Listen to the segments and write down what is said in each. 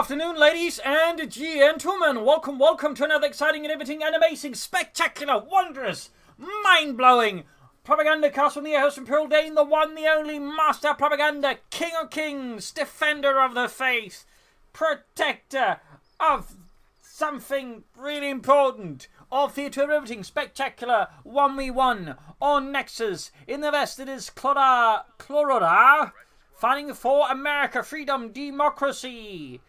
afternoon, ladies and gentlemen. Welcome to another exciting and everything and amazing, spectacular, wondrous, mind-blowing Propagandacast from the host from Pearl Dane, the one, the only master propaganda, king of kings, defender of the faith, protector of something really important, of theatre riveting, spectacular, 1v1 on Nexus. In the west, it is Clororaa, fighting for America, freedom, democracy,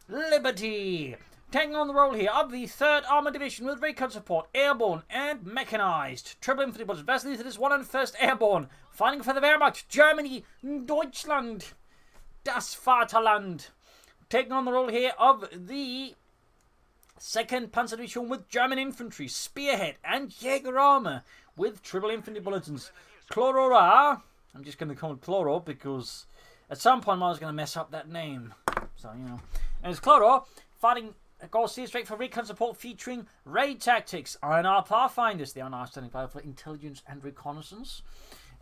liberty. Taking on the role here of the 3rd Armoured Division with recon support, airborne and mechanized. Triple infantry bullets. Vessel it is 101stAirborne, fighting for the Wehrmacht, Germany, Deutschland, das Vaterland. Taking on the role here of the 2nd Panzer Division with German infantry, Spearhead and Jaeger armor with triple infantry bulletins. Clororaa, I'm just going to call it Cloro because at some point I was going to mess up that name. So, you know. And it's Cloro fighting Garcia straight for recon support featuring raid tactics. INR Pathfinders, they are now standing by for intelligence and reconnaissance.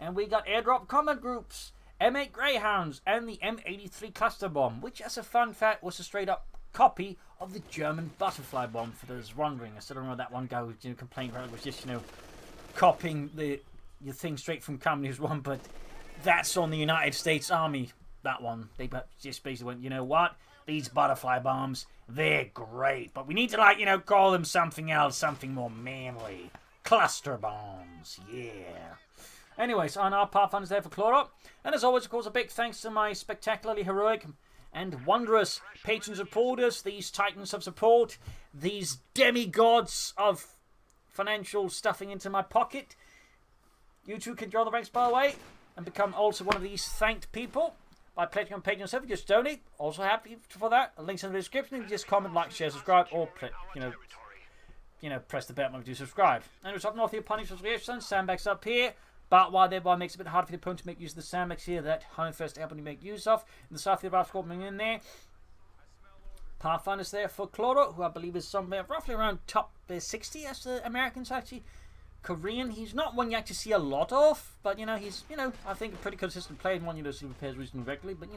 And we got airdrop combat groups, M8 Greyhounds, and the M83 cluster bomb, which as a fun fact was a straight up copy of the German butterfly bomb, for those wondering. I still don't know that one guy who complained about it was just, copying your thing straight from Company One, but that's on the United States Army, that one. They just basically went, you know what? These butterfly bombs, they're great, but we need to, call them something else, something more manly. Cluster bombs, yeah. Anyways, on our Pathfinders there for Cloro. And as always, of course, a big thanks to my spectacularly heroic and wondrous patron supporters, these titans of support, these demigods of financial stuffing into my pocket. You too can join the ranks, by the way, and become also one of these thanked people by pledging on Patreon yourself. Just donate. Also happy for that. Links in the description. You can just comment, like, share, subscribe, or press the bell button to subscribe. And it's up north here, Punish Association, sandbags up here. But while thereby makes it a bit hard for the opponent to make use of the sandbags here that 101stAirborne you make use of. In the south of the Ralph coming in there. Pathfinders there for Cloro, who I believe is somewhere roughly around top 60 as the Americans actually. Korean, he's not one you actually see a lot of, but he's I think a pretty consistent player and one who prepares reasonably regularly. But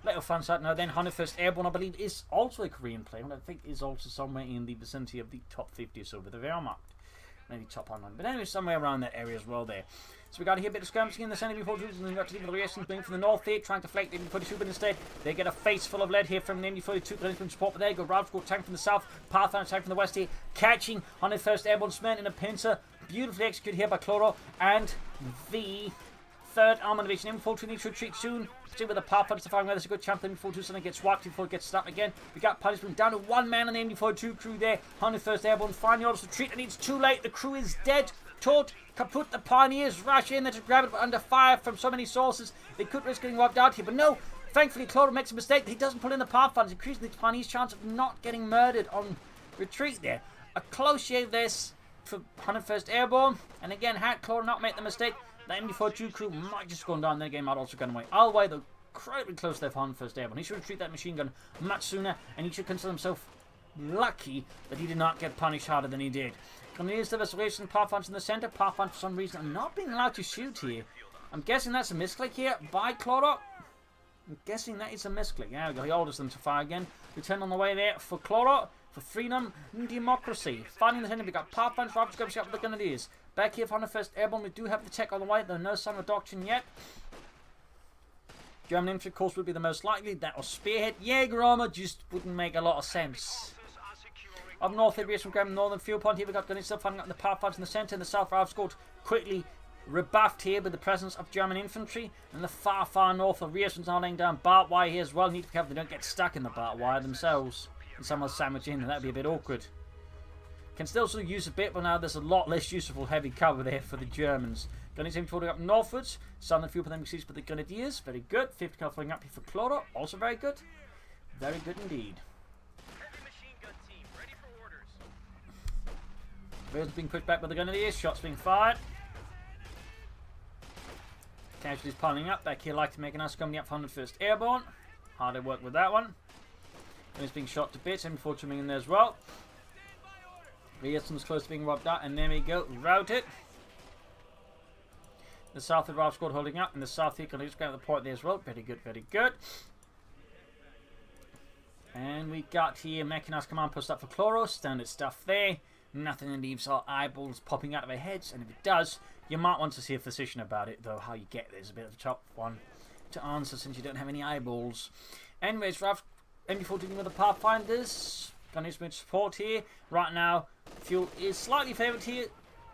little fun side now. Then 101stAirborne, I believe, is also a Korean player, and I think is also somewhere in the vicinity of the top 50 or so with the Wehrmacht. Maybe top 100, but anyway, somewhere around that area as well there. So we got here a bit of skirmishing in the center before and then got to the reactions being from the north here, trying to flank the MD42, but instead they get a face full of lead here from the MD42, going from support, but there you go. Ralph's got tank from the south, Pathfinder tank from the west here, catching 101stAirborne men in a pincer. Beautifully executed here by Cloro, and the 3rd Armoured Division infantry needs to retreat soon. Still with the Pathfinders firing where there's a good chance the MD42 suddenly gets wiped before it gets stuck again. We got punishment down to 1 man on the MD42 crew there. 101stAirborne finally orders to retreat, and it's too late. The crew is dead. Tot, kaput. The Pioneers rush in there to grab it, but under fire from so many sources, they could risk getting wiped out here. But no, thankfully Cloro makes a mistake. He doesn't pull in the Pathfinders, increasing the Pioneers' chance of not getting murdered on retreat there. A close shave this for 101stAirborne, and again, had Cloro not made the mistake, the MD42 crew might just go down. Then again, might also gone away. Either way, they're incredibly close there for 101stAirborne. He should retreat that machine gun much sooner, and he should consider himself lucky that he did not get punished harder than he did. Continues the Restoration Pathfinders in the center. Pathfinder, for some reason, are not being allowed to shoot here. I'm guessing that's a misclick here by Cloro. I'm guessing that is a misclick. There we go. He orders them to fire again. Return on the way there for Cloro. For freedom and democracy. Fighting the center, we got Pathfinders, Roberts, going up with the Grenadiers. Back here for 101stAirborne, we do have the tech on the way, though no sign of doctrine yet. German infantry, of course, would be the most likely. That was Spearhead. Jaeger armor just wouldn't make a lot of sense. Up north, here, from Graham, northern field point here, we got Grenadiers still fighting up the Pathfinders in the center, and the south Ralph's got quickly rebuffed here with the presence of German infantry. And the far north, the rear's now laying down barbed wire here as well. Need to be careful they don't get stuck in the barbed wire themselves. And someone sandwich in, and that'd be a bit awkward. Can still sort of use a bit, but now there's a lot less useful heavy cover there for the Germans. Grenadiers aiming forward up northwards. Southern field them seized by the Grenadiers. Very good. 50 cal flying up here for Cloro. Also very good. Very good indeed. Rails being pushed back by the Grenadiers. Shots being fired. Casualties piling up. Back here, like to make a nice coming up for 101stAirborne. Hard at work with that one. And it's being shot to bits. M4 coming in there as well. Rearson's close to being robbed out. And there we go. Routed. The south of Ralph squad holding up. And the south here can just go at the point there as well. Very good, very good. And we got here mechanized command post up for Clororaa. Standard stuff there. Nothing that leaves our eyeballs popping out of our heads. And if it does, you might want to see a physician about it. Though how you get there is a bit of a tough one to answer since you don't have any eyeballs. Anyways, Ralph, MD4 dealing with the Pathfinders. Got some support here. Right now, fuel is slightly favoured here.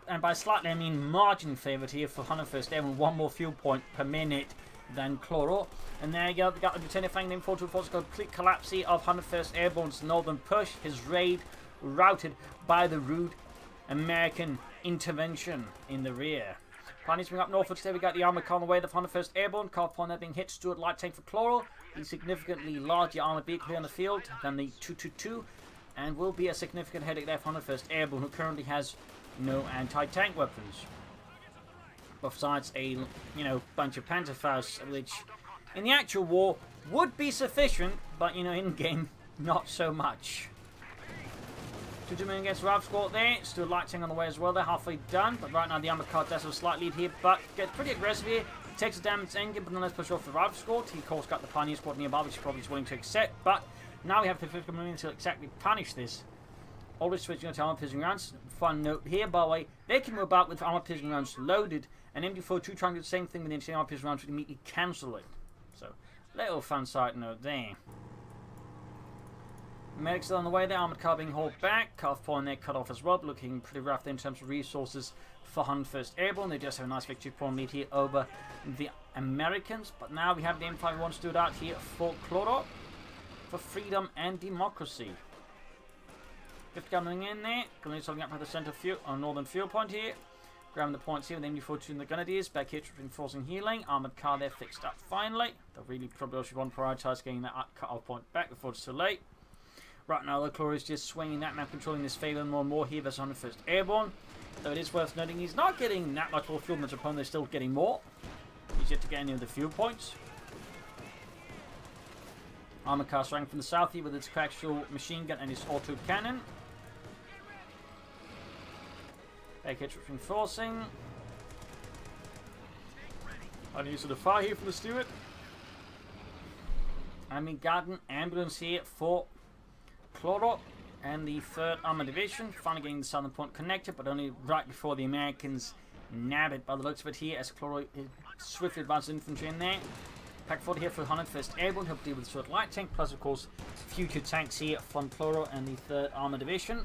And by slightly, I mean margin favoured here for 101st Airborne. One more fuel point per minute than Clororaa. And there you go, we got the Lieutenant flanking in 424's complete collapse here of 101st Airborne's northern push. His raid routed by the rude American intervention in the rear. Pioneers bring up northwards there, we got the armoured car on the way of 101st Airborne. Car upon that being hit, Stuart light tank for Clororaa. The significantly larger armoured vehicle here on the field than the 222. And will be a significant headache there for 101st Airborne, who currently has no anti-tank weapons. Besides a, bunch of Panzerfaust, which in the actual war would be sufficient, but, in-game, not so much. 2 men against Ralph squad there. Still lighting on the way as well. They're halfway done, but right now the armored car does have a slight lead here, but gets pretty aggressive here. Takes a damage engine, but then let's push off the Ralph squad. He, of course, got the Pioneer squad nearby, which he probably is willing to accept, but now we have to come in to exactly punish this. Always switching to armor piercing rounds. Fun note here, by the way, they can move about with armor piercing rounds loaded, and MD42 trying to do the same thing with the armor piercing rounds would immediately cancel it. So, little fun side note there. Medics still on the way there, armored car being hauled back. Car point there cut off as well, looking pretty rough there in terms of resources for 101st Airborne. They just have a nice victory point lead here over the Americans. But now we have the M51 stood out here for Clororaa, for freedom and democracy. 5th coming in there, going to be up by the center fuel on northern fuel point here. Grabbing the points here with MD42 and the Grenadiers. Back here reinforcing healing. Armored car there fixed up finally. They'll really probably should want to prioritise getting that cut-off point back before it's too late. Right now, the Clororaa is just swinging that map, controlling this favour more and more here versus 101st Airborne. Though it is worth noting he's not getting that much more fuel than his opponent, they're still getting more. He's yet to get any of the fuel points. Armored car starting from the south here with its coaxial machine gun and its auto cannon. Back here reinforcing. Unused to the fire here for the Stuart. Army Garden ambulance here for Clororaa and the 3rd Armored Division. Finally getting the southern point connected, but only right before the Americans nab it by the looks of it here as Clororaa swiftly advances infantry in there. Pack 40 here for 101st Airborne, help deal with the Stuart light tank, plus of course future tanks here from Clororaa and the 3rd Armored Division.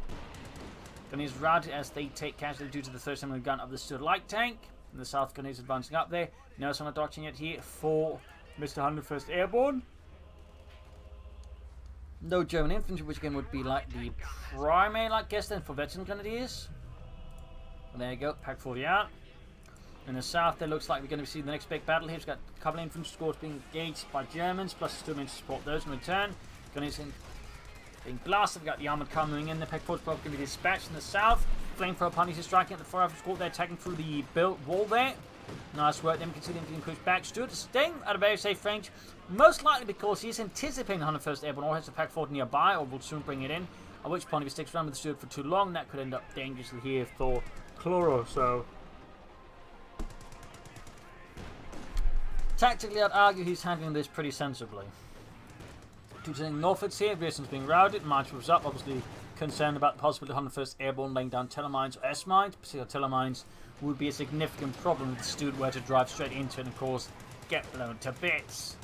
Grenadiers routed as they take casualty due to the 3rd similar gun of the Stuart light tank. And the South Grenadiers advancing up there. No someone dodging it here for Mr. 101st Airborne. No German infantry, which again would be like the primary, I guess, then for veteran Grenadiers. Well, there you go, Pack 40 out. In the south, there looks like we're going to see the next big battle here. We've got a couple of infantry squads being engaged by Germans, plus still meant to support those in return. Grenadiers being blasted. We've got the armored car moving in. The Pack 40 probably going to be dispatched in the south. Flamethrower punies is striking at the 4 Alpha squad. They're attacking through the built wall there. Nice work. Them considering being pushed back. Stuart is staying at a very safe range. Most likely because he's anticipating 101st Airborne or has the Pack 40 nearby, or will soon bring it in. At which point, if he sticks around with the Stuart for too long, that could end up dangerously here for Clororaa. So, tactically, I'd argue he's handling this pretty sensibly. Turning northwards here, Grierson's being routed. March moves up, obviously concerned about the possibility of 101st Airborne laying down telemines or S-mines. Particularly telemines would be a significant problem if the Stuart were to drive straight into it and, of course, get blown to bits.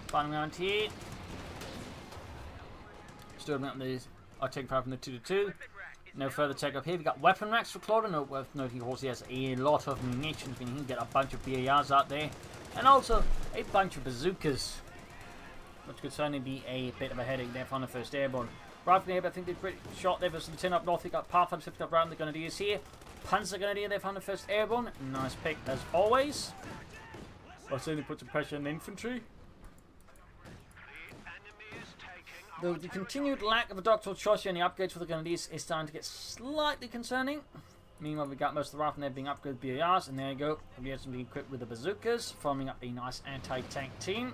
Final round here. Stuart up the taking power from the 2-2. No further take up here. We've got weapon racks for Clororaa. No worth noting, of course, he has a lot of munitions, meaning he can get a bunch of BARs out there. And also a bunch of bazookas, which could certainly be a bit of a headache there for 101st Airborne. Right from here, but I think they're pretty shot there versus the 10 up north. We've got Pathfinder flipped up around the Grenadiers here. Panzer Grenadier there for 101st Airborne. Nice pick as always. Well, certainly put some pressure on the infantry. Though the continued lack of a doctoral choice here and the upgrades for the Grenadiers is starting to get slightly concerning. Meanwhile, we got most of the rifle there being upgraded with BARs, and there you go. We have some being equipped with the bazookas, forming up a nice anti-tank team.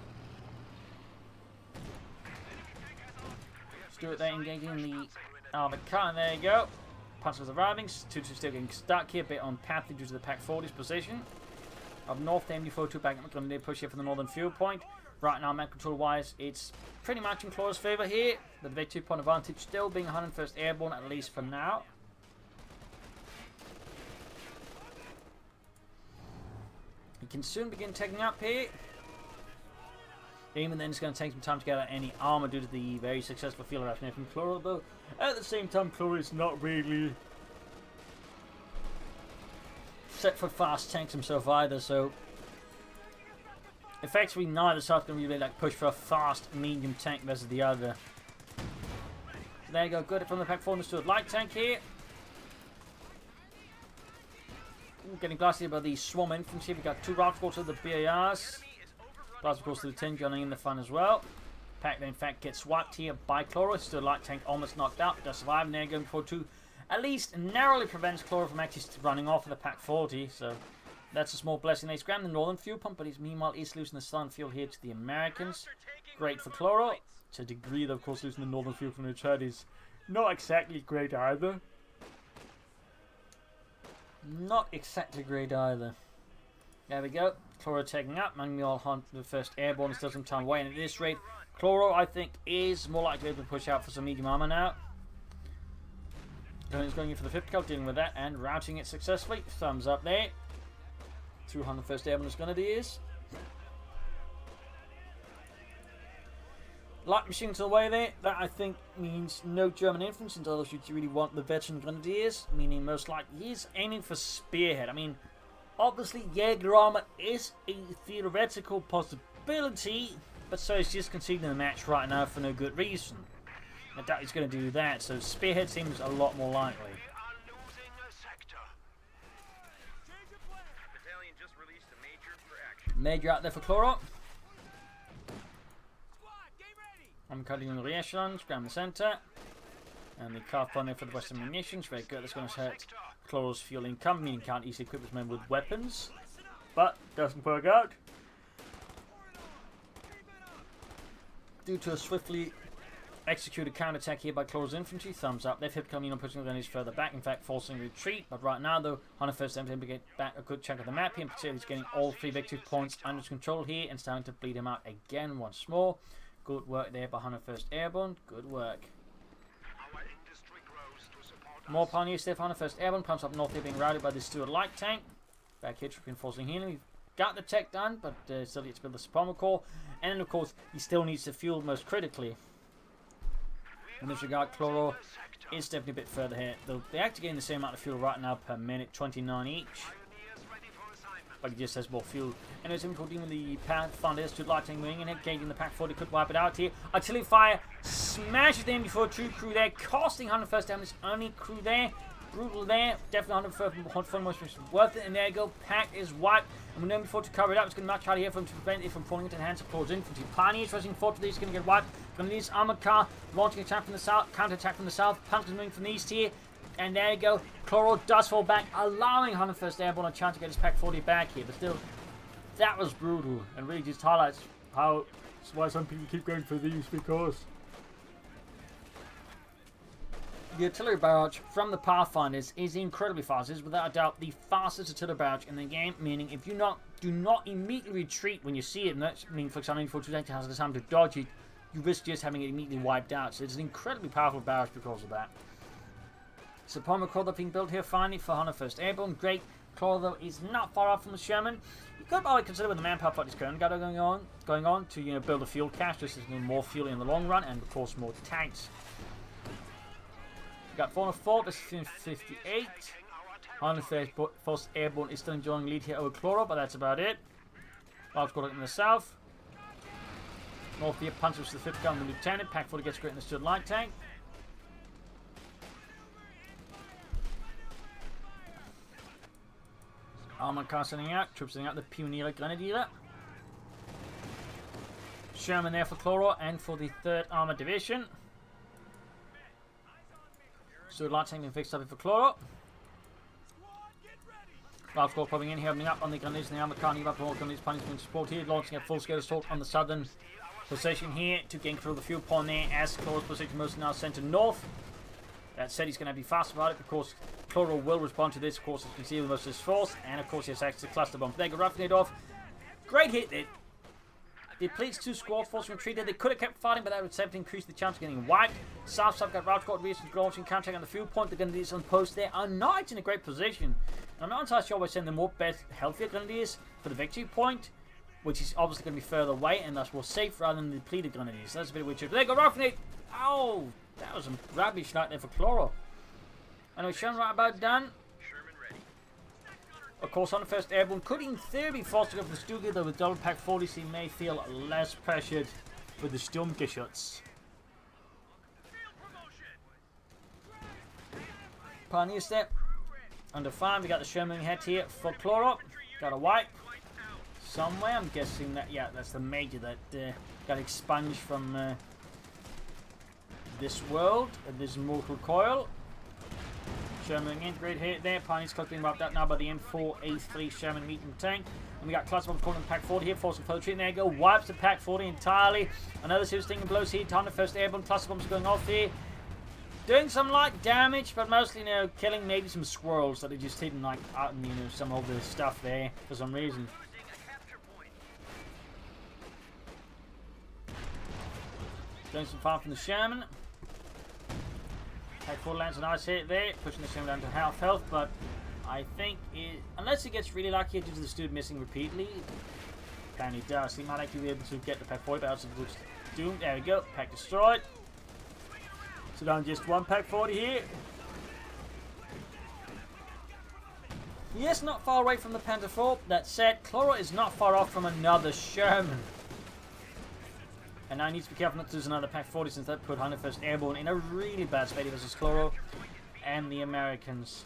Stuart there engaging the armored car, and there you go. Panzers arriving. 2-2 still getting stuck here, a bit on path due to the Pack 40's position. Up north, the MD42 back up, going to push here for the northern fuel point. Right now, map control wise, it's pretty much in Clorora's favour here. But the 2-point advantage still being 101st Airborne, at least for now. He can soon begin taking up here. Even then, it's going to take some time to gather any armor due to the very successful field eruption from Clororaa, though at the same time, Clororaa is not really set for fast tanks himself either, so effectively neither side's going to really like push for a fast medium tank versus the other. So there you go, good from the pack 4 understood. Light tank here. Ooh, getting blasted by the swarm infantry. We've got 2 routes to the BARs. Plus, of course, the 10 joining in the fun as well. Pack, in fact, gets swiped here by Clororaa. Still, light tank almost knocked out. Does survive, and they're going for 2. At least narrowly prevents Clororaa from actually running off of the pack 40. So, that's a small blessing. They scram the northern fuel pump, but he's meanwhile is losing the southern fuel here to the Americans. Great for Clororaa. To a degree, though, of course, losing the northern fuel from the Chad is not exactly great either. Not exactly great either. There we go. Clororaa taking up. Manuel Hunt, the 1st Airborne, still some time away. And at this rate, Clororaa, I think, is more likely to push out for some medium armor now. He's going in for the 5th kill, dealing with that and routing it successfully. Thumbs up there. 201st Airborne Grenadiers. Light machine to the way there. That, I think, means no German infantry, until you really want the veteran Grenadiers. Meaning, most likely, he's aiming for Spearhead. I mean, obviously, Jaeger armor is a theoretical possibility, but so he's just conceding the match right now for no good reason. I doubt he's going to do that, so Spearhead seems a lot more likely. Major out there for Clororaa. I'm cutting in the re-echelons, grab the centre. And the car on there for the Western munitions. Very good, that's going to hurt Clorora's fuel income, meaning can't easily equip his men with weapons. But, doesn't work out. Due to a swiftly executed counterattack here by Clorora's infantry, thumbs up. They've hit coming on pushing the Grenadiers further back, in fact forcing retreat. But right now though, 101st Airborne to get back a good chunk of the map here. In particular, he's getting all 3 victory points under his control here and starting to bleed him out again once more. Good work there by 101st Airborne. Good work. More pioneers there for 101st Airborne. Pumps up north here being routed by the Stuart light tank. Back here reinforcing healing. We've got the tech done, but still needs to build the Suprema core. And of course, he still needs the fuel most critically. In this regard, Clororaa is definitely a bit further here. They're actually getting the same amount of fuel right now per minute, 29 each. But he just has more fuel. And it's including the Pathfinders to lighting wing and engaging the pack 40 could wipe it out here. Artillery fire smashes them before 2 crew there, costing 101st damage. Only crew there. Brutal there. Definitely 101st most worth it. And there you go. Pack is wiped. And we're known before to cover it up. It's going to match out here to prevent it from falling into the hands of Clorora's infantry. Pioneers rushing forward to these, going to get wiped. From these armored car launching attack from the south, counter attack from the south. Pumpkins moving from the east here. And there you go. Clororaa does fall back, allowing 101st Airborne a chance to get his pack 40 back here. But still, that was brutal. And really just highlights why some people keep going for these, because the artillery barrage from the Pathfinders is incredibly fast. It is without a doubt the fastest artillery barrage in the game, meaning if you do not immediately retreat when you see it, and that means for example, for 2 tanks has the time to dodge it, you risk just having it immediately wiped out. So it's an incredibly powerful barrage because of that. Suprema core being built here finally for 101st Airborne. Great. Clororaa though is not far off from the Sherman. You could probably consider with the manpower fight is currently going on to build a fuel cache, just as more fuel in the long run, and of course more tanks. We've got 404, this is 58. 101st Airborne is still enjoying lead here over Clororaa, but that's about it. Large got in the south. North here punches the 5th gun, the lieutenant. Pack 40 gets great in the Stuart light tank. Armored car sending out, troops sending out the Pioneer Grenadier. Sherman there for Clororaa and for the 3rd Armored Division. Stuart light tank being fixed up here for Clororaa. Large squad popping in here, opening up on the Grenadiers and the armored car. New up all Grenadiers punishment support here, launching a full scale assault on the southern position here to gain control of the fuel pond there, as Clorora's position mostly now centre north. That said, he's going to be fast about it because Clororaa will respond to this, of course, as you can see with most of his force, and of course he has access to cluster bomb. There, go roughing it off. Great hit there. Depletes 2 squad force retreated. They could have kept fighting, but that would simply increase the chance of getting wiped. South side got route squad recent launching counter on the fuel point. The Grenadiers on post there are not in a great position. And I'm not entirely sure we're sending more healthier Grenadiers for the victory point, which is obviously going to be further away and thus more safe rather than the depleted Grenadiers. That's a bit weird. There you go, Roughing. Oh, that was a rubbish night there for Clororaa. Anyway, Sherman right about done. Of course, 101st Airborne could in theory be forced to go for the Stuka, though with double pack 40, so he may feel less pressured with the Sturmgeschütz. Pioneer step. Under 5, we got the Sherman head here for Clororaa. Got a wipe. Somewhere, I'm guessing that, yeah, that's the major that got expunged from this world, this mortal coil. Sherman integrate hit there. Pioneer's close being wiped out now by the M4A3 Sherman medium tank. And we got cluster bombs calling Pack 40 here, forcing flow retreat. There you go, wipes the Pack 40 entirely. Another serious thing blows here. 101st Airborne cluster bombs going off here. Doing some light damage, but mostly, you know, killing maybe some squirrels that are just hidden like out in, you know, some of the stuff there for some reason. Doing some fire from the Sherman. Pack 4 lands a nice hit there, pushing the Sherman down to half health, but I think unless he gets really lucky due to the Stude missing repeatedly, apparently he does, he might actually be able to get the Pack 40, but also looks doomed. There we go, Pack destroyed. So down just one Pack 40 here. He is not far away from the Panther 4. That said, Clororaa is not far off from another Sherman. And now he needs to be careful not to lose another Pack 40 since that put 101st Airborne in a really bad spot versus Clororaa and the Americans.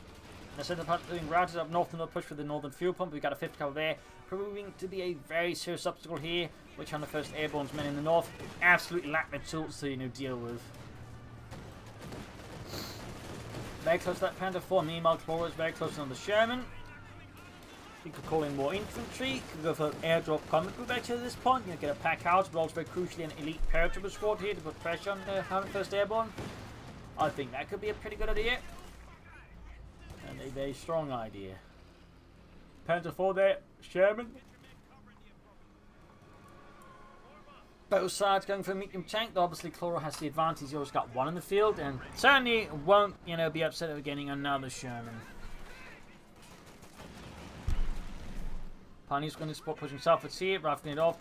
The center part being routed up north and they'll push for the northern fuel pump. We've got a 5th cover there, proving to be a very serious obstacle here, which 101st Airborne's men in the north absolutely lack the tools to, you know, deal with. Very close to that Panther 4. Meanwhile, Clororaa is very close on the Sherman. You could call in more infantry, could go for an airdrop combat group actually at this point, you know, get a pack out, but also very crucially an elite paratrooper squad here to put pressure on the 101st Airborne. I think that could be a pretty good idea. And a very strong idea. Panther 4 there, Sherman. Both sides going for a medium tank, though obviously Clororaa has the advantage, he's always got one in the field, and certainly won't, you know, be upset at getting another Sherman. Pioneer's going to support pushing southwards here, roughing it off.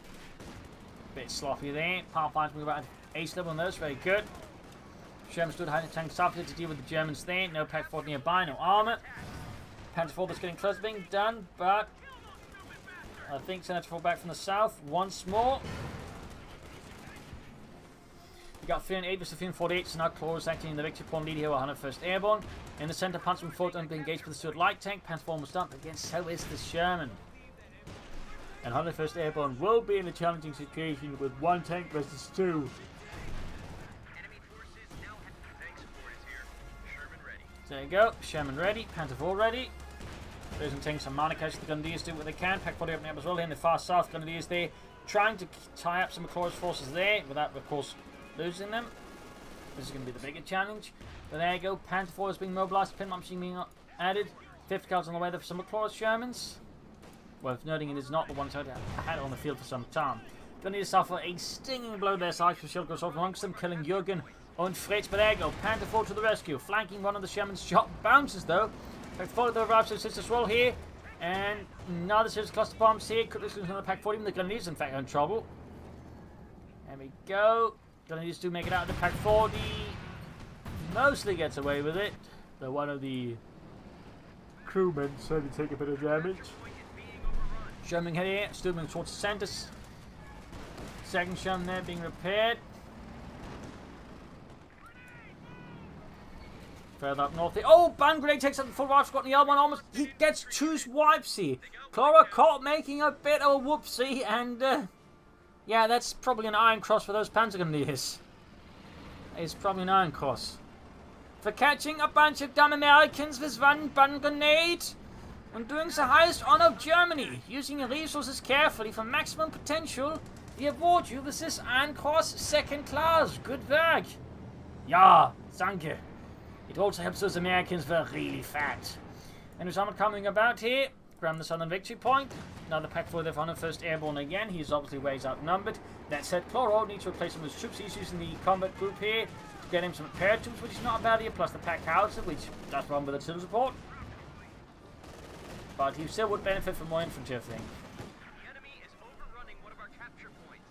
Bit sloppy there. Pathfinder's moving about ace level on those, very good. Sherman stood behind the tank southward to deal with the Germans there. No Pack 4 nearby, no armor. Panther 4 that's getting close to being done, but I think Senator 4 back from the south once more. We got 308 versus 348, so now Clororaa is acting in the victory point lead here with 101st Airborne. In the center, Panzer 4 don't be engaged with the Stuart light tank. Panther 4 almost done, but again, so is the Sherman. And 101st Airborne will be in a challenging situation with one tank versus 2. There you go, Sherman ready, Panther 4 ready. There's some tanks, some Monaco, the Grenadiers do what they can. Pack 40 up as well here in the far south. Grenadiers there trying to tie up some of Clorora's forces there without, of course, losing them. This is going to be the bigger challenge. But there you go, Panther 4 is being mobilized, pin machine being added. 5th cards on the way there for some of Clorora's Shermans. Worth noting it is not the one side that had it on the field for some time. Grenadiers suffer a stinging blow there, so the shield goes off amongst them, killing Jürgen and Fritz. But there you go, Panther 4 to the rescue. Flanking one of the Sherman's shot bounces though. Pack 40 the arrives to assist as well here. And now the series of cluster bombs here. Could lose another Pack 40. Even the Grenadiers in fact are in trouble. There we go. Grenadiers do make it out of the Pack 40. Mostly gets away with it. Though one of the crewmen certainly take a bit of damage. Sherman here, still moving towards the centre. Second Sherman there being repaired. Further up north here. Oh, Band Grenade takes up the full wipe squad and the other one almost. He gets 2 wipes here. Clororaa caught making a bit of a whoopsie, and yeah, that's probably an iron cross for those Panzer Grenadiers. It's probably an iron cross. For catching a bunch of dumb Americans with one Band Grenade. When doing the highest honor of Germany, using your resources carefully for maximum potential, we award you with this Iron Cross 2nd class. Good work. Ja, danke. It also helps those Americans were really fat. And with someone coming about here, grab the southern victory point. Another pack for the 101st Airborne again. He's obviously ways outnumbered. That said, Clororaa needs to replace some of his troops. He's using the combat group here to get him some paratroops, which is not a bad idea, plus the pack howitzer, which does run with artillery support. But he still would benefit from more infantry, I think. The enemy is overrunning one of our capture points.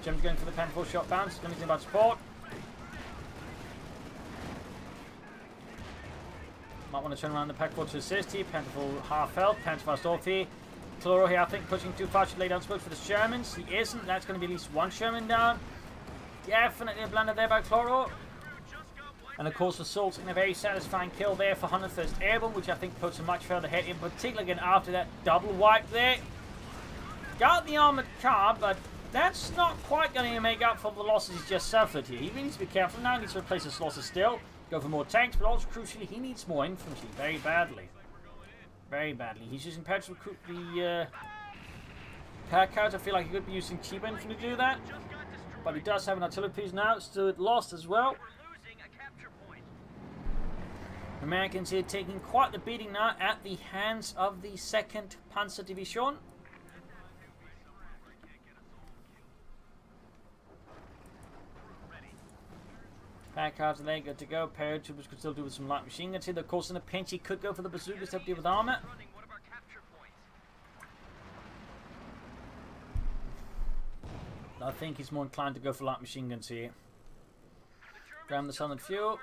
Jim's going for the Panther shot bounce. Anything about support. Might want to turn around the pack forward to assist here. Panther half health. Panther fast off here. Clororaa here, I think, pushing too far. Should lay down support for the Shermans. He isn't. That's going to be at least one Sherman down. Definitely a blunder there by Clororaa. And of course, resulting in a very satisfying kill there for 101st Airborne, which I think puts a much further ahead, in particular again after that double wipe there. Got the armoured car, but that's not quite going to make up for the losses he's just suffered here. He really needs to be careful now. He needs to replace his losses still. Go for more tanks, but also crucially, he needs more infantry very badly. Very badly. He's using pads to recruit the pack cards. I feel like he could be using cheap infantry to do that. But he does have an artillery piece now. Still lost as well. Americans here taking quite the beating now at the hands of the 2nd Panzer Division. Pack cards are there, good to go. Paratroopers could still do with some light machine guns here. Of course, in a pinch, he could go for the bazookas to deal with armor. I think he's more inclined to go for light machine guns here. Grab the solid fuel.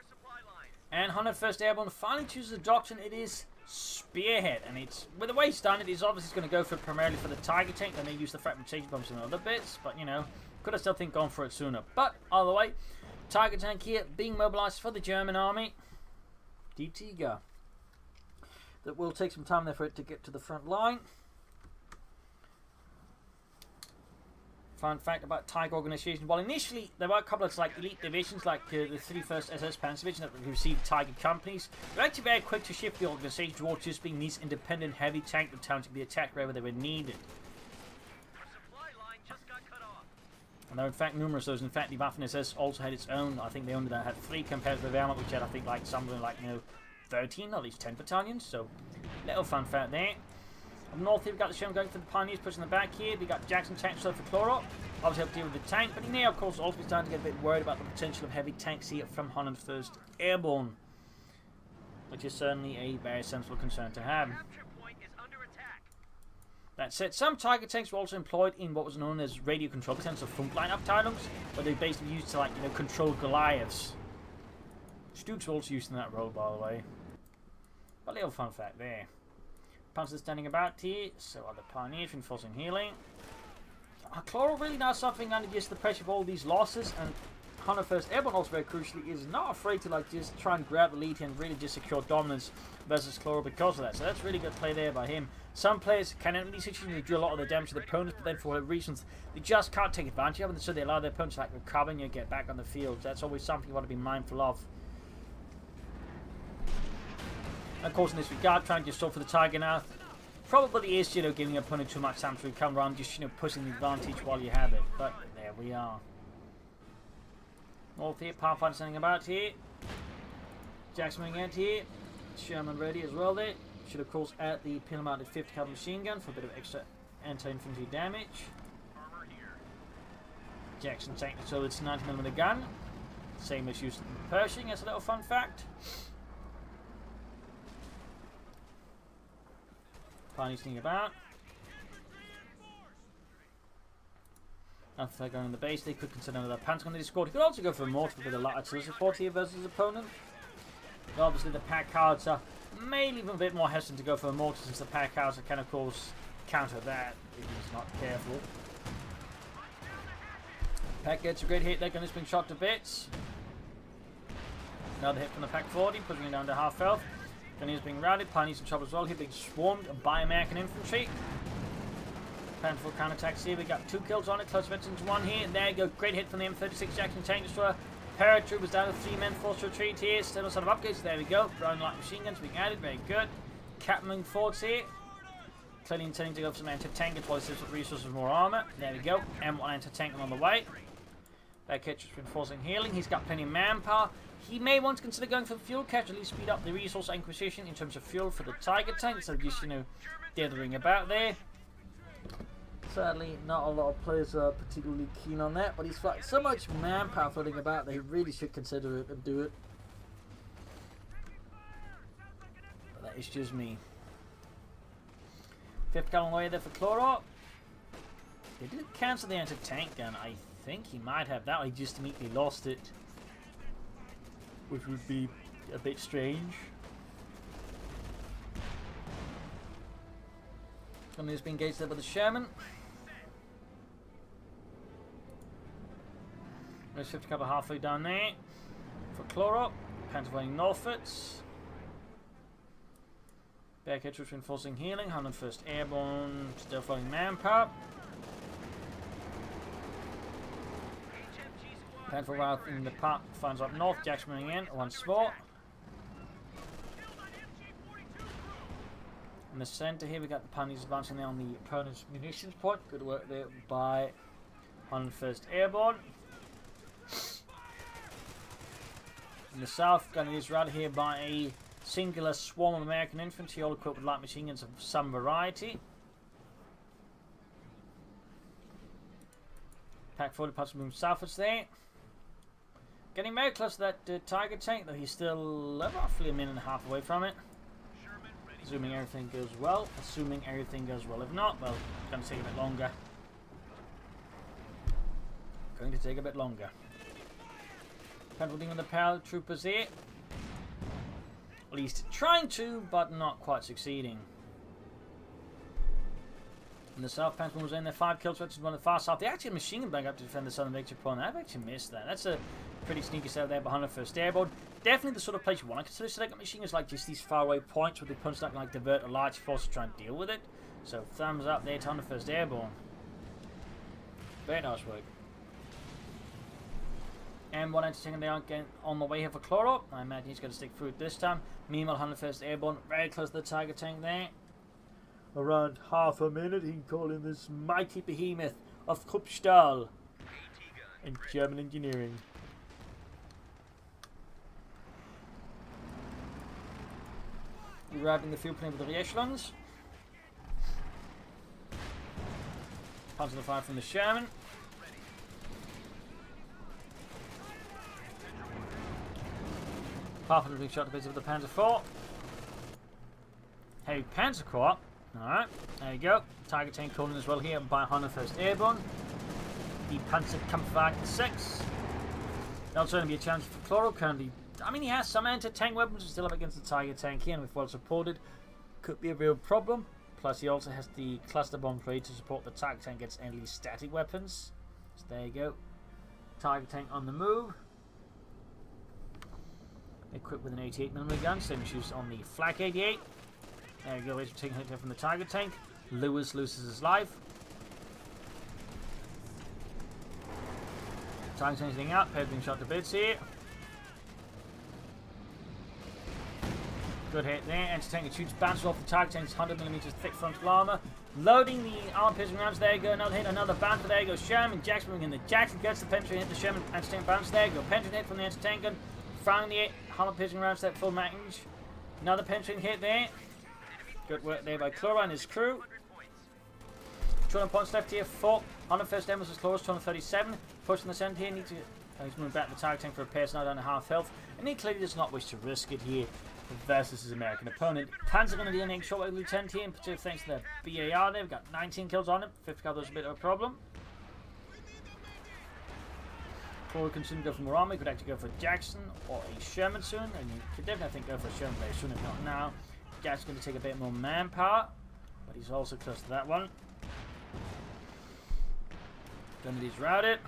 And 101st Airborne finally chooses a doctrine. It is Spearhead. And it's, with the way he's done it, he's obviously going to go for primarily for the Tiger tank. Then they use the fragmentation bombs and other bits. But, you know, could have still think gone for it sooner. But, either way, Tiger tank here being mobilized for the German army. Die Tiger. That will take some time there for it to get to the front line. Fun fact about Tiger organization. While initially there were a couple of like elite divisions like the 31st SS Panzer Division that received Tiger companies, they're actually very quick to shift the organization towards just being these independent heavy tank battalions to be attacked wherever they were needed. And there were in fact numerous of those. In fact, the Waffen SS also had its own. I think they only had 3 compared to the Wehrmacht, which had I think like something like 13 or at least 10 battalions. So little fun fact there. Up north here, we've got the Sherman going for the Pioneers, pushing the back here. We got Jackson tank for Clororaa. Obviously help deal with the tank, but he may of course also be starting to get a bit worried about the potential of heavy tanks here from 101st Airborne, which is certainly a very sensible concern to have. That said, some Tiger tanks were also employed in what was known as radio control battalions or Funkline-Abteilungs, where they basically used to control Goliaths. Stukes were also used in that role, by the way. But a little fun fact there. Panzers standing about here, so are the Pioneers reinforcing healing. Clororaa really now suffering under just the pressure of all these losses, and 101st Airborne also very crucially is not afraid to just try and grab the lead and really just secure dominance versus Clororaa because of that. So that's really good play there by him. Some players can in these situations do a lot of the damage to the opponents, but then for whatever reasons they just can't take advantage of it, so they allow their opponents to recover and get back on the field. That's always something you want to be mindful of. And of course, in this regard, trying to just go for the Tiger now probably is, giving your opponent too much time to come around, just, pushing the advantage while you have it. But there we are. North here, Pathfinder standing about here. Jackson moving out here. Sherman ready as well there. Should of course add the pin-mounted 50 caliber machine gun for a bit of extra anti-infantry damage. Jackson tank, so it's 90mm gun. Same as used in Pershing, as a little fun fact. Pioneers thinking about. After going on the base, they could consider another Panzer gun that he scored. He could also go for a mortar with a light artillery support here versus his opponent. But obviously, the pack cards are maybe even a bit more hesitant to go for a mortar since the pack cards can, of course, counter that if he's not careful. Pack gets a great hit. That gun is being shot to bits. Another hit from the pack 40, pushing it down to half health. Then he's being routed. Pioneers in trouble as well. He's being swarmed by American infantry. Plan for counterattacks here. We got 2 kills on it. Close mentions 1 here. There you go. Great hit from the M36 Jackson tank destroyer. Paratroopers down to 3 men. Forced retreat here. Still sort of upgrades. There we go. Brown light machine guns being added. Very good. Captain moving forwards here. Clearly intending to go for some anti-tank. Deploy resources, more armor. There we go. M1 anti-tank on the way. Back hitch has been forcing healing. He's got plenty of manpower. He may want to consider going for the fuel catch, at least speed up the resource acquisition in terms of fuel for the Tiger tank, so just, dithering about there. Sadly, not a lot of players are particularly keen on that, but he's got so much manpower floating about they really should consider it and do it. But that is just me. 5th gallon away there for Clororaa. They did cancel the anti-tank gun. I think he might have that. I just immediately lost it, which would be a bit strange. Gonna just be engaged there with the Sherman. Let's shift a couple halfway down there for Clororaa. Pennsylvania Norfolks. Back troops reinforcing healing. 101st Airborne still flying manpower. Pennsylvania in the park finds up north. Jackson moving in once more. In the centre here we got the Punies advancing there on the opponent's munitions point. Good work there by 101st Airborne. In the south, gun is routed here by a singular swarm of American infantry, all equipped with light machine guns of some variety. Pack 40 parts moving southwards there. Getting very close to that Tiger tank, though he's still roughly a minute and a half away from it. Assuming everything goes well. Assuming everything goes well. If not, well, it's going to take a bit longer. Going to take a bit longer. Penfolding with the paratroopers here. At least trying to, but not quite succeeding. In the south, Penfold was in there. 5 kills, which is one of the far south. They actually had a machine gun back up to defend the southern victory point. I've actually missed that. That's a pretty sneaky set there behind the 101st Airborne. Definitely the sort of place you want to consider setting up machine guns, like just these faraway points where the opponent's not going to divert a large force to try and deal with it. So thumbs up there to 101st Airborne. Very nice work. And one anti-tank they aren't getting on the way here for Clororaa. I imagine he's going to stick through it this time. Meanwhile, 101st Airborne very close to the Tiger tank there. Around half a minute, he can call in this mighty behemoth of Kruppstahl and German engineering. Arriving the field plane with the echelons. Punch the fire from the Sherman. Half of the shot to bits of the Panzer IV. Heavy Panzer Corps. Alright, there you go. Tiger tank calling as well here by 101st Airborne. The Panzer Kampfwagen 6. Also going to be a challenge for Clororaa. Currently, I mean, he has some anti-tank weapons, but still up against the Tiger tank here, and if well supported, could be a real problem. Plus, he also has the cluster bomb plate to support the Tiger tank against enemy static weapons. So there you go. Tiger tank on the move. Equipped with an 88mm gun, same as used on the Flak 88. There you go, he's taking a hit from the Tiger tank. Lewis loses his life. Tiger tank's getting out, Pedro being shot to bits here. Good hit there. Anti-tank shoots bounces off the Tiger tank's 100mm thick frontal armor. Loading the arm piercing rounds. There you go. Another hit, another bounce. There you go. Sherman, Jackson moving in. The Jackson gets the penetrating hit. The Sherman anti-tank bounce. There you go. Penetrating hit from the anti-tank gun. Firing the armor piercing rounds at full range. Another penetrating hit there. Good work there by Clororaa and his crew. 200 points left here for 101st Airborne versus Clororaa, 237. Pushing the center here. He's moving back to the Tiger tank for repairs, now down to half health. And he clearly does not wish to risk it here versus his American opponent. Panzer going to deal a shortwave lieutenant here, in particular thanks to the BAR there. We've got 19 kills on him. 50 kills was a bit of a problem. Before we continue to go for more armor, we could actually go for Jackson or a Sherman soon. And you could definitely think go for a Sherman very soon, if not now. Jackson's going to take a bit more manpower, but he's also close to that one. Gunnery's routed.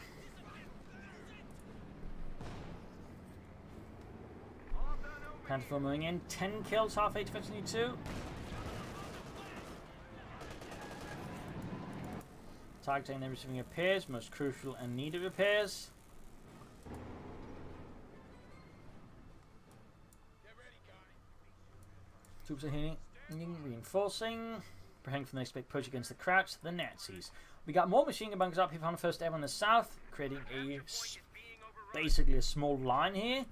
Panther moving in, 10 kills, half 8 defense need 2. Tiger tank then receiving repairs, most crucial and needed repairs. Troops are healing, reinforcing, preparing for the next big push against the Crouch, the Nazis. We got more machine gun bunkers up here on the 101st Airborne in the south, creating a basically a small line here.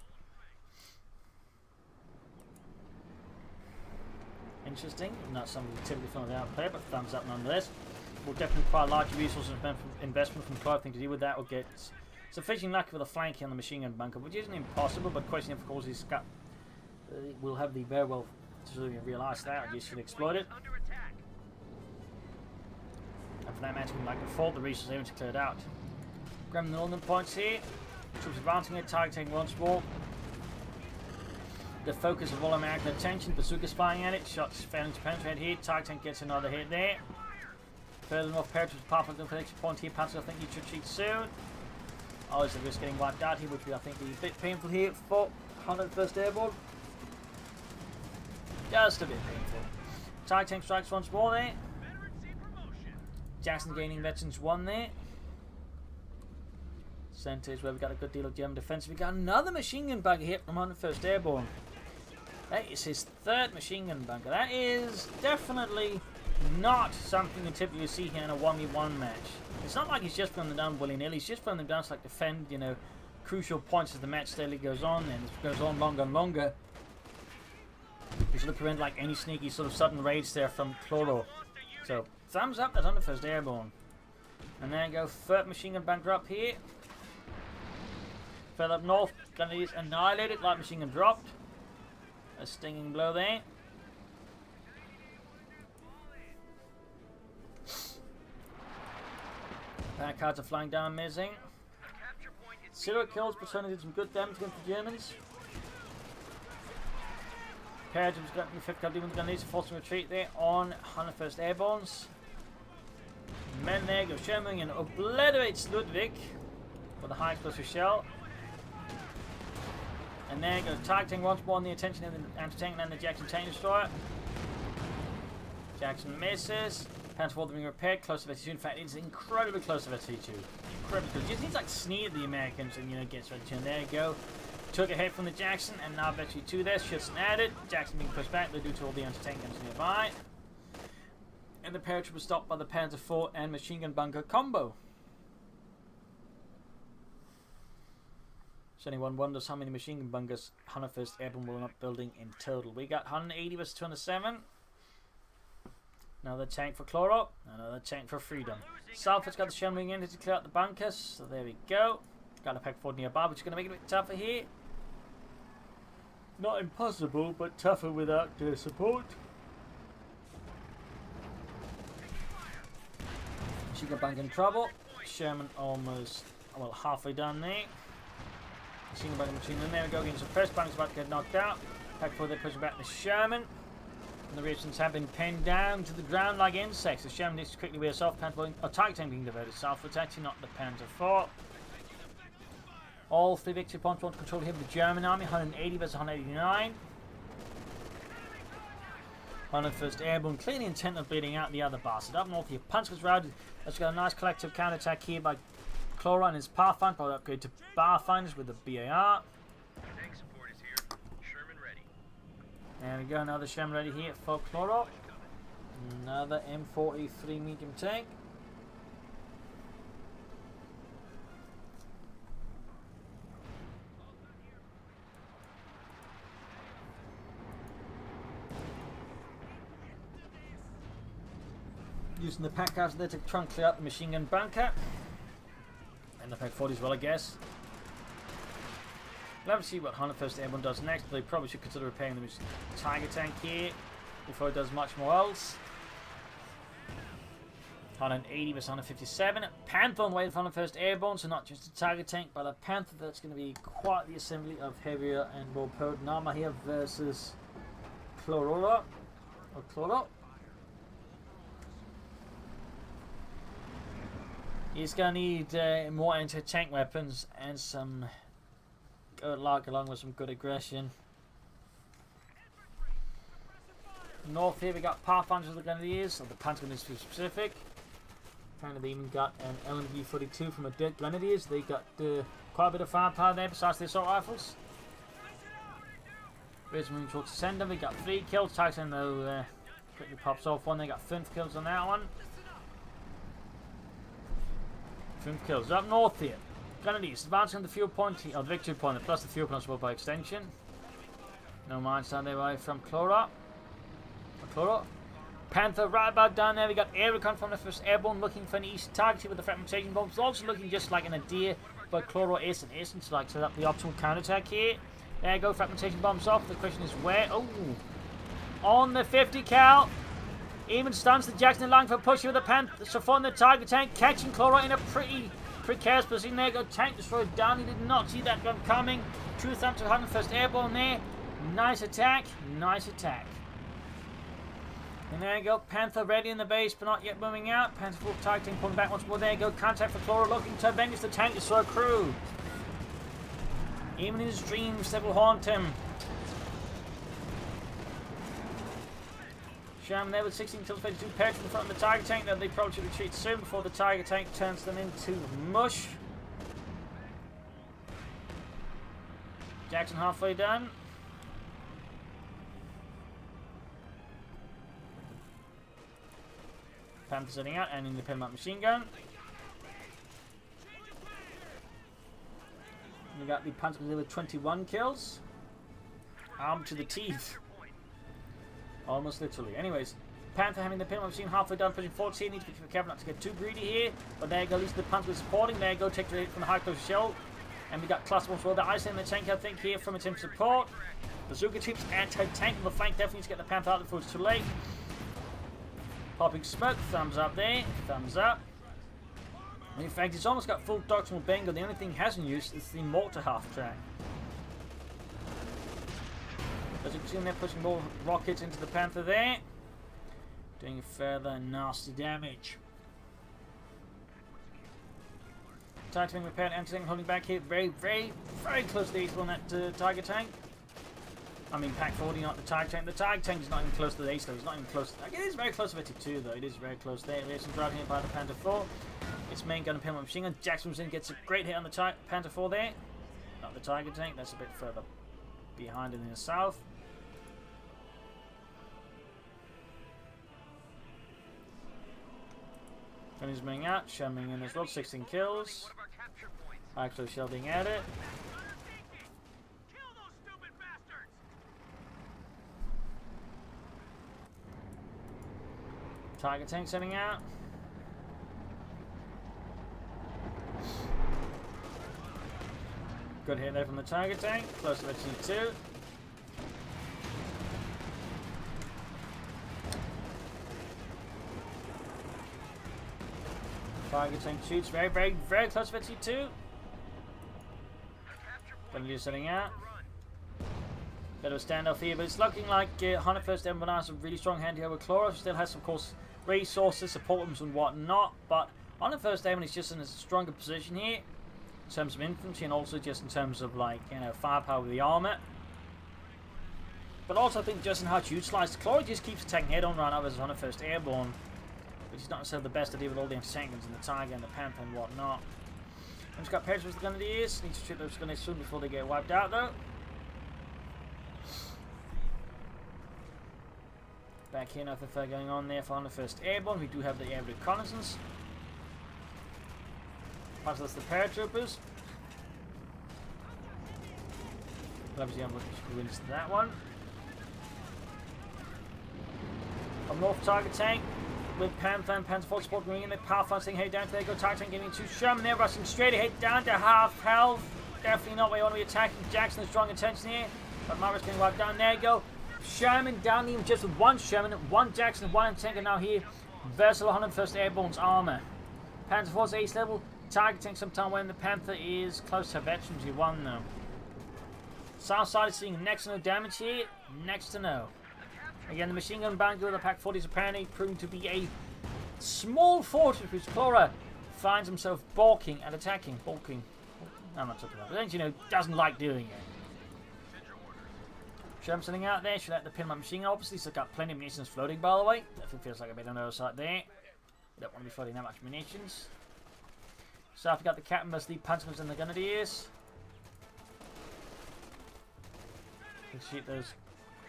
Interesting, not something we typically find out player, but thumbs up nonetheless. will definitely require larger resources and investment from Clororaa to deal with that, or get sufficient luck with a flanking on the machine gun bunker, which isn't impossible, but question of course is we'll have the very well to realise that, I just should exploit it. Under attack. And for that matter, like before, the resources able to clear it out. Grabbing the northern points here. Troops advancing it, targeting once more. The focus of all American attention. Bazooka's firing at it. Shots failing to penetrate here. Targeting gets another hit there. Further north, paratroops powerful inflection point here. Panzer, I think you should cheat soon. Oh, it's a risk getting wiped out here, which will I think be a bit painful here for 101st Airborne. Just a bit painful. Targeting strikes once more there. Jackson gaining veterans 1 there. Centre is where we got a good deal of German defence. We got another machine gun bunker here from 101st Airborne. That is his 3rd machine gun bunker. That is definitely not something you typically see here in a 1v1 match. It's not like he's just putting them down willy-nilly. He's just putting them down to like defend, you know, crucial points as the match steadily goes on, and it goes on longer and longer. You should look around like any sneaky sort of sudden raids there from Clororaa. So, thumbs up, that's 101st Airborne. And then go 3rd machine gun bunker up here. Further up north, Grenadiers annihilated, light machine gun dropped. A stinging blow there. Back cards are flying down, missing. 0 kills, but certainly did some good damage against the Germans. Paratroops got the 5th cavalry with the Grenadiers forcing retreat there on 101st Airborne's. Men there go Sherman and obliterates Ludwig with a high explosive shell. And there goes targeting once more on the attention of the anti-tank and the Jackson tank destroyer. Jackson misses. Panzer IV being repaired. Close to ST2. In fact, it's incredibly close to ST2. Incredibly close. Just needs like sneer at the Americans and, you know, gets ready to. And there you go. Took a hit from the Jackson, and now ST2 there. Shoots and added. Jackson being pushed back. They do to all the anti-tank guns nearby. And the paratroop was stopped by the Panzer IV and machine gun bunker combo. So anyone wonders how many machine gun bunkers 101st Airborne will end up building in total. We got 180 versus 207. Another tank for Clororaa. Another tank for Freedom. Salford's got the shell moving in to clear out the bunkers. So there we go. Got a Pack 4 nearby, which is going to make it a bit tougher here. Not impossible, but tougher without support. Machine gun bunker in trouble. Sherman almost, well, halfway done there. Machine gun bunker machine gun, there we go, getting some first bunker's about to get knocked out. Pack 4 they're pushing back the Sherman. And the Russians have been pinned down to the ground like insects. The Sherman needs to quickly wear off. Target tank being diverted south. It's actually not the Panzer IV. All 3 victory points want control here with the German army. 180 versus 189. 101st Airborne clearly intent on bleeding out the other bastard. Up north here, Punch's routed. Let's got a nice collective counterattack here by Clororaa and his Pathfinder. Probably upgrade to Pathfinders with the BAR. Tank support is here. Sherman ready. There we go, another Sherman ready here for Clororaa. Another M43 medium tank. Using the pack house there to try and clear out the machine gun bunker. And the Pack 40 as well, I guess. We'll have to see what 101st Airborne does next, but they probably should consider repairing the Tiger tank here before it does much more else. 180 versus 157. Panther on the way to 101st Airborne, so not just a Tiger tank, but a Panther. That's going to be quite the assembly of heavier and more potent armor here versus Clororaa. Or Clororaa. He's going to need more anti-tank weapons and some good luck along with some good aggression. North here we got Pathfinders of the Grenadiers, or the Panther is specific. Apparently they even got an LMG 42 from a dead Grenadiers. They got quite a bit of firepower there besides the assault rifles. British Marine Corps to send them. We got 3 kills. Tyson though quickly pops off one. They got 5 kills on that one. 5 kills. Up north here. Grenadiers advancing on the fuel point, or the victory point, plus the fuel point by extension. No mines down there away from Clororaa. Panther right about down there. We got air recon from the 1st Airborne looking for an east target here with the fragmentation bombs. Also looking just like an idea, but Clororaa isn't to like set up the optimal counterattack here. There you go, fragmentation bombs off. The question is where? Oh, on the 50 cal. Even stuns the Jackson line for pushing with the Panther, supporting the target tank, catching Clororaa in a pretty precarious position. There you go, tank destroyed down. He did not see that gun coming. Truth up to 101st Airborne there. Nice attack, nice attack. And there you go, Panther ready in the base, but not yet moving out. Panther full target tank pulling back once more. There you go, contact for Clororaa looking to avenge the tank destroyer crew. Even in his dreams, they will haunt him. Shaman there with 16 kills, 22 pairs in front of the target tank. Then they probably should retreat soon before the target tank turns them into mush. Jackson halfway done. Panther setting out and independent machine gun. We got the Panther with 21 kills. Armed to the teeth. Almost literally. Anyways, Panther having the pinball machine halfway done, pushing 14. Needs to be careful not to get too greedy here. But there you go, at least the Panther is supporting. There you go, take the hit from the high close shell. And we got cluster bombs for the ice in the tank, I think, here from its team support. Bazooka troops anti-tank on the flank. Definitely needs to get the Panther out before it's too late. Popping smoke, thumbs up there, thumbs up. In fact, it's almost got full doctrinal bingo. The only thing it hasn't used is the mortar half track. As you can see, they're pushing more rockets into the Panther there, doing further nasty damage. Targeting repaired, anti-tank holding back here, very close to the ace on that target tank. I mean, Pack 40, not the target tank. The target tank is not even close to the ace, though. It's not even close. It is very close to 52, though. It is very close there. There's some driving here by the Panther 4. Its main gun and pinball machine gun. Jackson was in, gets a great hit on the Panther 4 there. Not the target tank. That's a bit further behind in the south. Gun is moving out. Shelling in as well. 16 kills. Actually, shelling at it. Target tank setting out. Good hit there from the target tank. Close to T2. Target tank shoots very close to T2. Gonna do setting out. Bit of a standoff here, but it's looking like 101st Airborne has a really strong hand here with Clororaa. Still has, of course, resources, support rooms and whatnot, but 101st Airborne is just in a stronger position here in terms of infantry and also just in terms of, like, you know, firepower with the armor. But also I think just in how to utilize Clororaa just keeps attacking head-on right now as 101st Airborne, which is not necessarily the best idea with all the anti-tank guns and the Tiger and the Panther and whatnot. And he's got pairs with the Grenadiers. Needs to shoot those Grenadiers soon before they get wiped out, though. Back here, nothing further going on there for 101st Airborne. We do have the air reconnaissance. Plus that's the paratroopers. We'll obviously have a look at that one. Up north, target tank with Panther and Panther 4 support going in. The Pathfinder saying, hey, down to there, go target tank getting into Sherman there, rushing straight ahead down to half health. Definitely not where you want to be attacking. Jackson, strong intention here, but Mara's getting wiped down. There you go. Sherman down even just with one Sherman, one Jackson, one tank, and now here, versatile 101st Airborne's armor. Panther 4's ace level, targeting sometime when the Panther is close to veterans. You won though. South side is seeing next to no damage here, next to no. Again, the machine gun bound with the Pack 40 is apparently proving to be a small fortress which Clororaa finds himself balking at attacking. Balking. I'm not talking about it, but you know, doesn't like doing it. Sherman sitting out there, should let the pinman machine gun. Obviously, still got plenty of munitions floating, by the way. Definitely feels like a bit on the other side there. Don't want to be floating that much munitions. So I've got the captain versus the Panzers and the Grenadiers. Let's shoot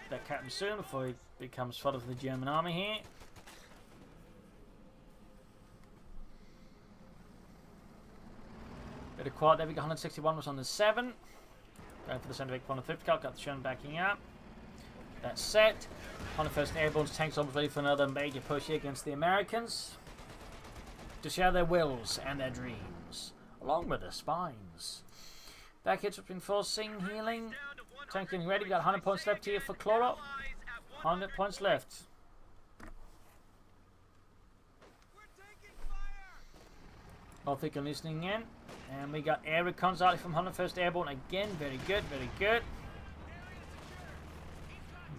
that captain soon before he becomes fodder for the German army here. Bit of quad there, we got 161 was on the 7. Going for the centre on the 50 cal, got the Sherman backing up. that set. 101st Airborne's tanks almost ready for another major push here against the Americans to share their wills and their dreams, along with their spines. Back hits up reinforcing, healing. Tank getting ready. We got 100 points left here for Clororaa. 100 points left. Norfolk listening in. And we got air recons out from 101st Airborne again. Very good, very good.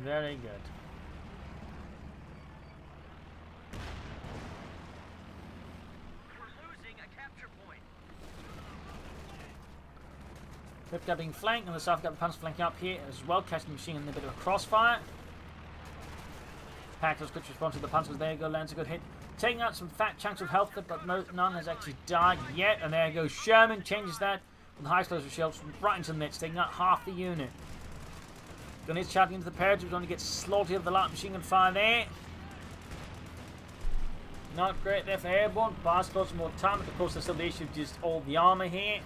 Very good. We're losing a capture point. Fifth got being flanked, and the south got the Panthers flanking up here as well, catching the machine in a bit of a crossfire. Packers could respond to the Panthers. There you go, lands a good hit. Taking out some fat chunks of health, but none has actually died yet. And there you go, Sherman changes that with the high explosive shells right into the midst, taking out half the unit. Gunners charging into the paratroopers, only gets slaughtered with the light machine gun fire there. Not great there for Airborne. Bars close some more time, but of course there's still the issue of just all the armor here.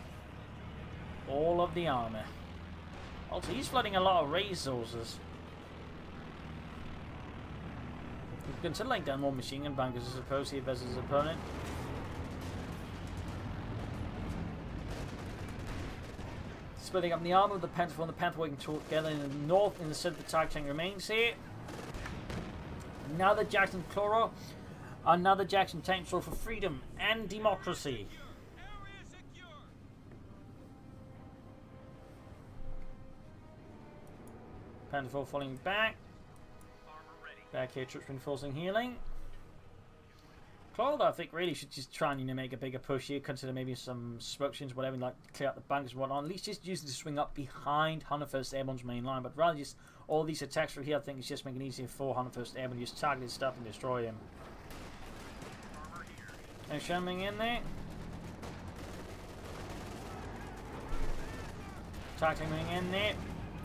All of the armor. Also, he's flooding a lot of resources. You can consider laying down more machine gun bunkers, I suppose, here versus his opponent. Splitting up the armor with the Panther and the Panther working together in the north, in the center of the target tank remains here. Another Jackson Clororaa. Another Jackson tank sold for freedom and democracy. Panther 4 falling back. Back here, troops reinforcing healing. Clororaa, I think, really should just try and make a bigger push here. Consider maybe some smoke screens, whatever, like clear out the bunkers and whatnot. At least just use it to swing up behind 101st Airborne's main line. But rather just all these attacks from here, I think it's just making it easier for 101st Airborne to just target his stuff and destroy him. And Sherman in there. Targeting in there.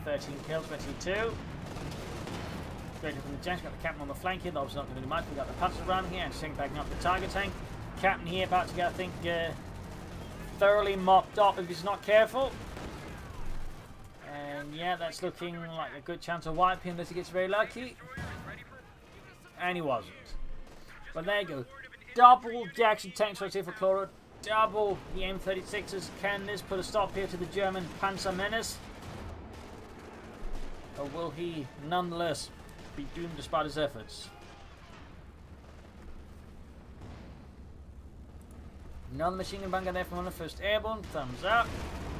13 kills, 22. Great from the Jacks. Got the captain on the flank here. Obviously not going to do much. We got the Panthers around here and just backing up the target tank. Captain here about to get, I think, thoroughly mopped up if he's not careful. And yeah, that's looking like a good chance of wiping unless he gets very lucky. And he wasn't. But there you go. Double Jackson tanks right here for Clororaa. Double the M36s. Can this put a stop here to the German Panzer menace? Or will he nonetheless be doomed despite his efforts? Another machine gun bunker there from 101st Airborne. Thumbs up.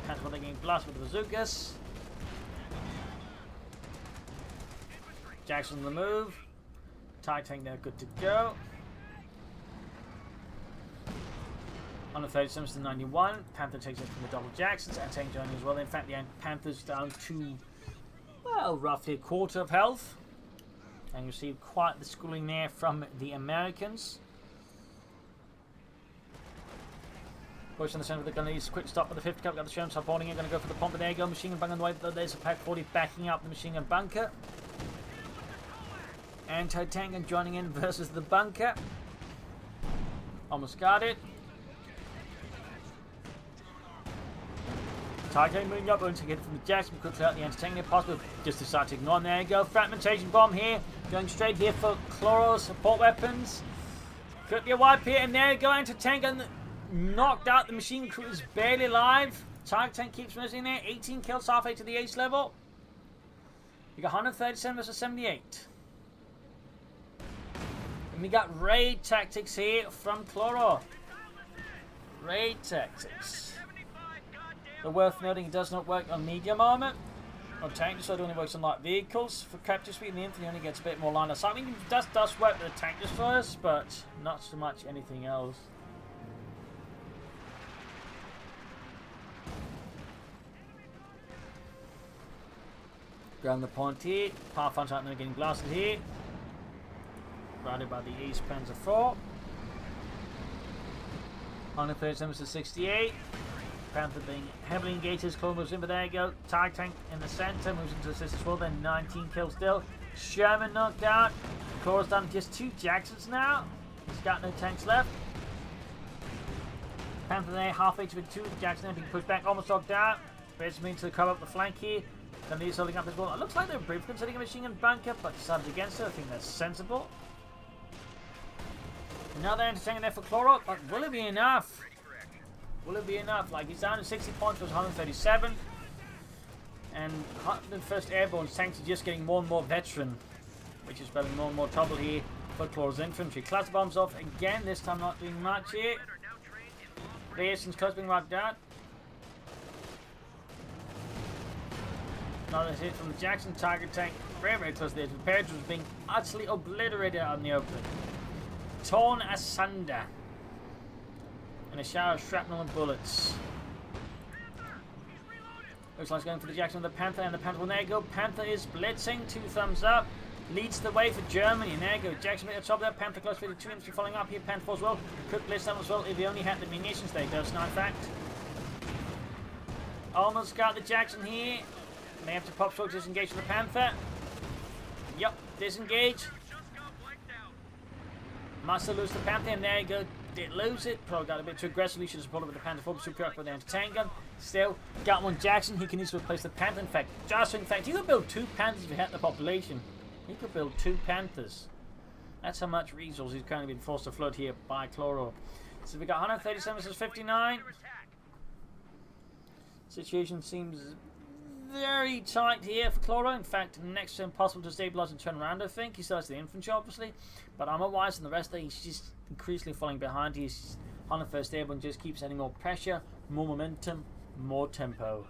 Hands while they're getting blasted with the bazookas. Jackson on the move. TIE tank there, good to go. 137 to 91. Panther takes it from the double Jacksons and tank joining as well. In fact, the Panther's down to, well, roughly a quarter of health. And you see quite the schooling there from the Americans. Push on the center of the Gunners. Quick stop with the 50 cup. Got the Sherman supporting it. Going to go for the pump. There you go. Machine gun bunker on the way. There's a Pack 40 backing up the machine gun bunker. Anti-tank and joining in versus the bunker. Almost got it. Target moving up, going to get it from the Jackson. Could clear out the anti-tank if possible. Just decide to ignore. And there you go. Fragmentation bomb here. Going straight here for Clororaa support weapons. Could be a wipe here. And there you go. Anti-tank and knocked out. The machine crew is barely alive. Target tank keeps missing there. 18 kills, halfway to the ace level. We got 137 versus 78. And we got raid tactics here from Clororaa. Raid tactics. But worth noting, it does not work on medium armor or tanks, so it only works on light vehicles. For capture speed, the infantry only gets a bit more line of sight. I mean, it does work with the tank destroyers, but not so much anything else. Ground the point here. Pathfinders out there getting blasted here. Routed by the East Panzer 4. 137 to 68. Panther being heavily engaged as Clororaa moves in, but there you go. Target tank in the center, moves into assist as well, then 19 kills still. Sherman knocked out. Clorora's done just 2 Jacksons now. He's got no tanks left. Panther there, halfway to 2 Jackson, being pushed back, almost knocked out. Bears means to cover up the flank here. Then he's holding up his ball. It looks like they're brief considering a machine gun bunker, but decided against it. I think that's sensible. Another entertaining there for Clororaa, but will it be enough? Will it be enough? Like, he's down to 60 points with 137. And 101st Airborne tanks are just getting more and more veteran, which is spelling more and more trouble here for Clorora's infantry. Cluster bombs off again, this time not doing much here. Creation's close being wiped out. Another hit from the Jackson target tank, very, very close there. The Peregrine was being utterly obliterated out in the open. Torn asunder. And a shower of shrapnel and bullets. Looks like it's going for the Jackson with the Panther, and the Panther will there go. Panther is blitzing, 2 thumbs up. Leads the way for Germany, and there you go. Jackson at the top there. Panther close to 2 minutes following up here. Panther as well. Could blitz them as well if he only had the munitions. There he goes, now in fact. Almost got the Jackson here. May have to pop stroke disengage from the Panther. Yup, disengage. Must lose the Panther, and there you go. Did lose it. Probably got a bit too aggressively. Should have pulled it with the Panther 4 super with the anti-tank gun. Still, got one Jackson. He can easily replace the Panther. In fact, you could build 2 Panthers if you had the population. You could build 2 Panthers. That's how much resources he's currently been forced to float here by Clororaa. So we got 137 versus 59. Situation seems very tight here for Clororaa. In fact, next to impossible to stabilize and turn around, I think. He still has the infantry, obviously. But armor-wise and the rest of it, he's just increasingly falling behind. He's 101st Airborne just keeps adding more pressure, more momentum, more tempo.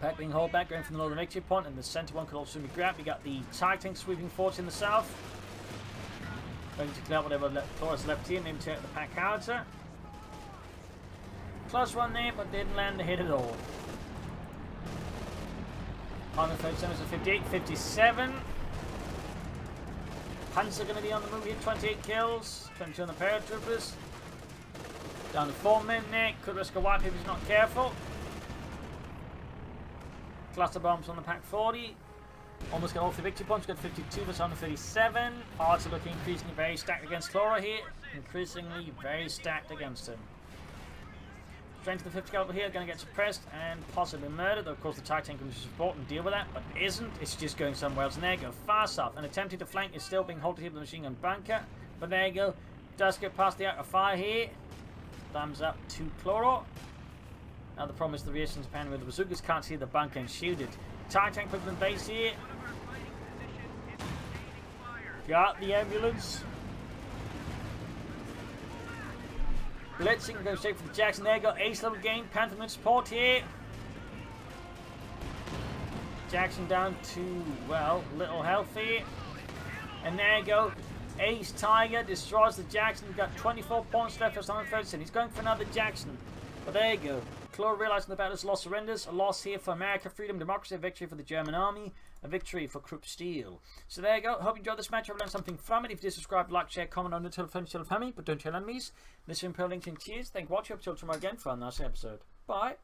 Pack being hauled back, going from the northern victory point, and the centre one could also be grabbed. We got the target tank sweeping forwards in the south. Going to clear out whatever Clorora's left here, maybe take the pack howitzer. Close one there, but didn't land the hit at all. 137 to 58, 57. Hunts are going to be on the move here, 28 kills, 22 on the paratroopers. Down to 4 men there, could risk a wipe if he's not careful. Cluster bombs on the pack 40. Almost got all 3 victory points, got 52 versus 137. Odds are looking increasingly very stacked against Clororaa here. Increasingly very stacked against him. Strength of the 50 caliber here, going to get suppressed and possibly murdered. Though of course the target tank can support and deal with that, but it isn't. It's just going somewhere else. And there you go, far south. And attempting to flank is still being halted here with the machine gun bunker. But there you go, does get past the arc of fire here. Thumbs up to Clororaa. Now the problem is the reactions panel with the bazookas can't see the bunker and shoot it. Target tank put in base here. Got the ambulance. Blitzing, go straight for the Jackson. There you go, ace level gain. Panther with support here. Jackson down to, well, little health here. And there you go. Ace Tiger destroys the Jackson. He's got 24 points left for 137. He's going for another Jackson. But there you go. Clororaa realizing the battle's lost surrenders. A loss here for America, freedom, democracy. A victory for the German army. A victory for Krupp Steel. So there you go. Hope you enjoyed this match. I've learned something from it. If you did, subscribe, like, share, comment on the telephone, tell family, but don't tell enemies. This is Imperial LinkedIn. Cheers. Thank you for watching. Up till tomorrow again for our next episode. Bye.